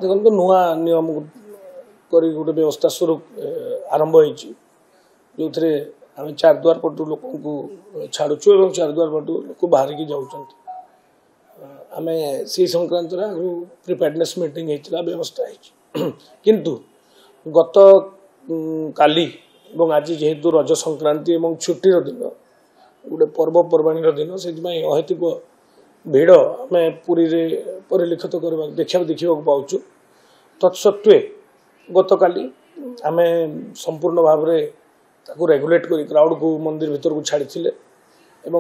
देखो नुआ नियम करी गोटे व्यवस्था स्वरूप आरंभ होती जो थे आम चारद्वार पटु लोक छाड़ुचु और चारद्वार पटु लोक बाहर की जाऊँ आम से संक्रांत प्रिपेयरनेस मीटिंग होता व्यवस्था किंतु गत काली आज जेहेतु रज संक्रांति और छुट्टीर दिन गोटे पर्वपर्वाणी दिन से अहेतुक भिड़ आम पुरी परिलक्षित देखा पाचु तत्सत्वे गत काली आम संपूर्ण भाव में रेगुलेट कर क्राउड को मंदिर भीतर को छाड़ी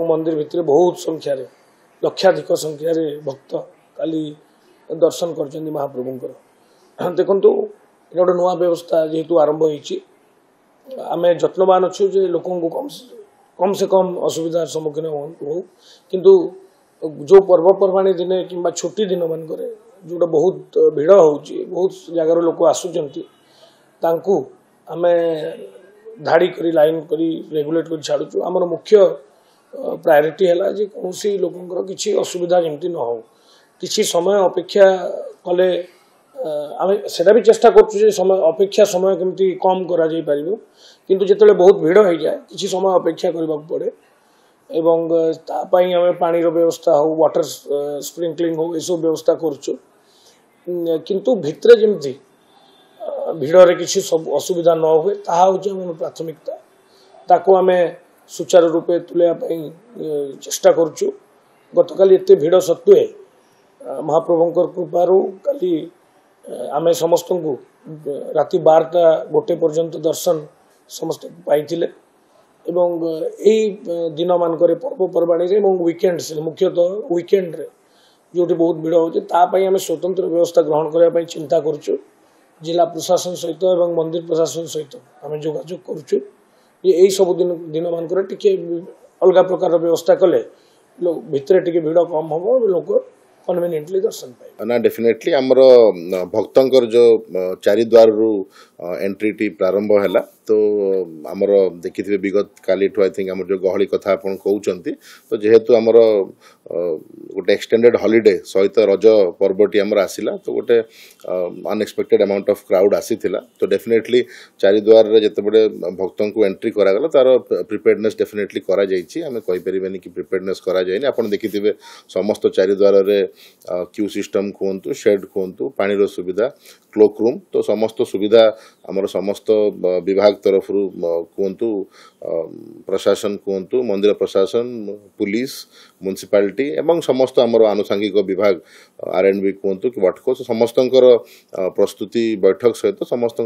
मंदिर भितर बहुत संख्यार लक्षाधिक संख्यार भक्त काली दर्शन कर महाप्रभुंर देखु गोटे नुआ व्यवस्था जेहेतु आरंभ होती आम जत्नवान अच्छु जे लोक कम से कम असुविधार सम्मुखीन हो किंतु जो पर्वपर्वाणी दिन कि छुट्टी दिन मानक जोटा बहुत भिड़ हो बहुत जगार लोक आसुच्च आम धाड़ी करी लाइन करी रेगुलेट कर छाड़ू आमर मुख्य प्रायोरिटी है जे कौन लोकंर किसी असुविधा जमती न हो किसी समय अपेक्षा कले आम से भी चेष्टा कर समय अपेक्षा समय केमती कम करा जाई पारिबो किंतु जेतले बहुत भिड़ हो जाए किसी समय अपेक्षा करबा पड़े एवं तापाई आम पानी व्यवस्था हो वाटर स्प्रिंकलिंग हो ये सब व्यवस्था करुचु किंतु भितरे जमती भिड़े किसी सब असुविधा न हुए ताहा होची आम प्राथमिकता ताको आम सुचारू रूपे तुलैया चेष्टा करुचु गतकाली एते भिड़ सत्वे महाप्रभुंकर कृपारू काली आम समस्त को राति 12टा 1 पर्यंत दर्शन समस्त पाइथिले एवं यही दिन मानक पर्वपर्वाणी वीकेंड्स मुख्यतः वीकेंड रे जो बहुत भिड़ होती आम स्वतंत्र व्यवस्था ग्रहण करने चिंता करुचु जिला प्रशासन सहित एवं मंदिर प्रशासन सहित आम जोगाजोग करुचु यही सब दिन मानक टी अलग प्रकार व्यवस्था कले भितर टी भिड़ कम हम लोग कन्वीनियंटली दर्शन पाए ना डेफिनेटली आमर भक्तंकर जो चारिद्वार रु एंट्री टी प्रारंभ है तो आमर देखिथिबे विगत काली आई थिंक आमर जो गहली कथा आपन कहउचंती तो जेहेतु आमर गोटे एक्सटेंडेड हॉलिडे सहित रज पर्वटी आमर आसिला तो गोटे अनएक्सपेक्टेड अमाउंट ऑफ क्राउड आसीथिला तो डेफिनेटली चारिद्वार रे जते बडे भक्तन को एंट्री करा गला तार प्रिपेयर्डनेस डेफिनेटली करा जाईची आमे कहि परिबेनी कि प्रिपेयर्डनेस करा जायनी आपन देखिथिबे समस्त चारिद्वार रे क्यू सिस्टम कहतु शेड कहतु पानी सुविधा क्लोक रूम तो समस्त सुविधा आमर समस्त विभाग तरफ कहतु प्रशासन कहतु मंदिर प्रशासन पुलिस म्युनिसिपालिटी एवं समस्त आमर आनुषंगिक विभाग आरएनबी कहतु कि वटको समस्त प्रस्तुति बैठक सहित समस्त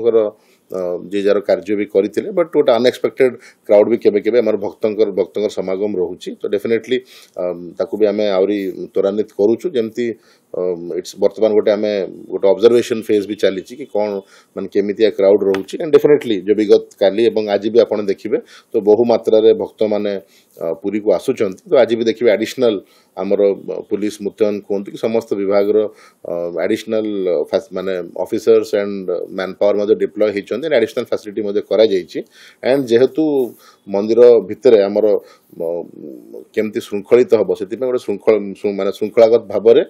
जे जार कार्य भी करते बट गोटे अनएक्सपेक्टेड क्राउड भी केबे केबे आमर भक्तंकर समागम रोची तो डेफिनेटली ताकू भी आमे आउरी त्वरान्वित करूछु जेमती इट्स वर्तमान गोटे आमे गोटे ऑब्जर्वेशन फेज भी चली कि कौन मान केमितिया क्राउड रोची एंड डेफिनेटली जो विगत काली एवं आज भी आपन देखिबे तो बहु मात्रा रे भक्त माने पुरी को आसुचंती तो आज भी देखिबे एडिशनल आमर पुलिस मुतयन कहतु कि समस्त विभाग एडिशनल माने officers and man power Madhya deploy होती एडिशनल फैसिलिटी मध्य करा जायछि एंड जेहेतु मंदिर भितर आमर केमती श्रृंखलित हम से गोटे माने श्रृंखलागत भाव में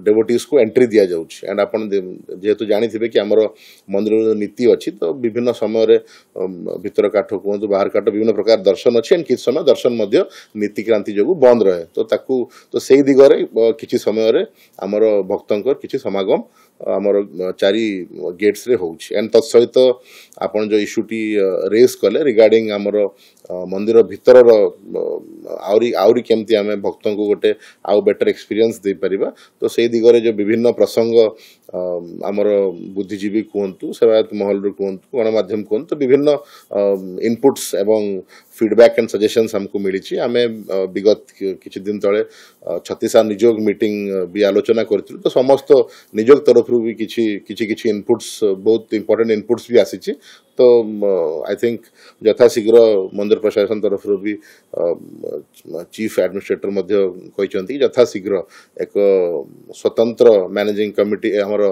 डेवोटीज को एंट्री दि जाउछि एंड आपन जेहेतु जानी थे कि आमर मंदिर नीति अच्छी तो विभिन्न समय भीतर काठ कहतु बाहर काठ विभिन्न प्रकार दर्शन अच्छी एंड किसी समय दर्शन मध्य नीतिक्रांति जो बंद रहे तो से दिगरे किसी समय आमर भक्तंकर किसी समागम आमर चारि गेट्स रे होउछि एंड तत्सहित आपन जो इश्यूटी रेस कले रिगार्डिंग आमर मंदिर भितर आउरी केमती आम भक्तों को गोटे आउ बेटर एक्सपीरियंस दे परिबा तो से दिगरे जो विभिन्न प्रसंग आमर बुद्धिजीवी कहतु सेवायत महल रू कहतु गणमाध्यम कहतु विभिन्न इनपुट्स एवं फीडबैक एंड सजेशंस हमको मिली आम विगत किछि दिन तले 36 निजोग मीटिंग भी आलोचना करथिलु तो समस्त निजोग तरफ भी किछि इनपुट्स बहुत इंपोर्टेंट इनपुट्स भी आसी तो आई थिंक यथाशीघ्र मंदिर प्रशासन तरफ भी चीफ एडमिनिस्ट्रेटर मध्य कहते यथाशीघ्र एक स्वतंत्र मैनेजिंग कमिटी हमर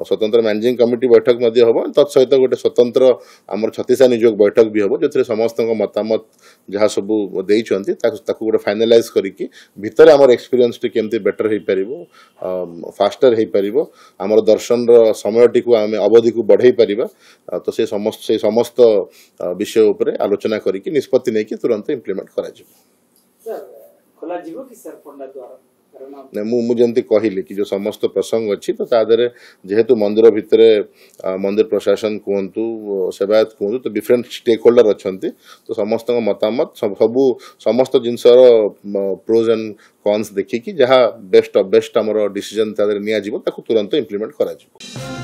स्वतंत्र मैनेजिंग कमिटी बैठक मध्य हम तत्सहित गोटे स्वतंत्र आमर छत्तीसा नियोग बैठक भी हम जो समस्त मतामत जहाँ सब देइछंती ताकू गोटे फाइनालाइज करिकी भितर आमर एक्सपीरियंस टी केमती बेटर हे परिबो फास्टर हे परिबो आमर दर्शन रो समय टी को आमे अवधि को बढ़ाई परिबा तो से समस्त विषय उपरे आलोचना करिकी निष्पत्ति नै कि तुरंत इंप्लीमेंट करा जिवो सर खोला जीवो कि सर पंडा द्वारा मु जमती कहली कि जो समस्त प्रसंग अच्छी तो तादरे जेहेतु मंदिर भितर मंदिर प्रशासन कहतु सेवायत कहतु तो डिफरेंट स्टेक होल्डर अच्छा तो समस्त मतामत सबू समस्त जिनसर प्रोज एंड कॉन्स देखिकी जहाँ बेस्ट ऑफ बेस्ट आमर डिसीजन तादरे निया जिवो ताकू तुरंत इंप्लीमेंट करा जिवो।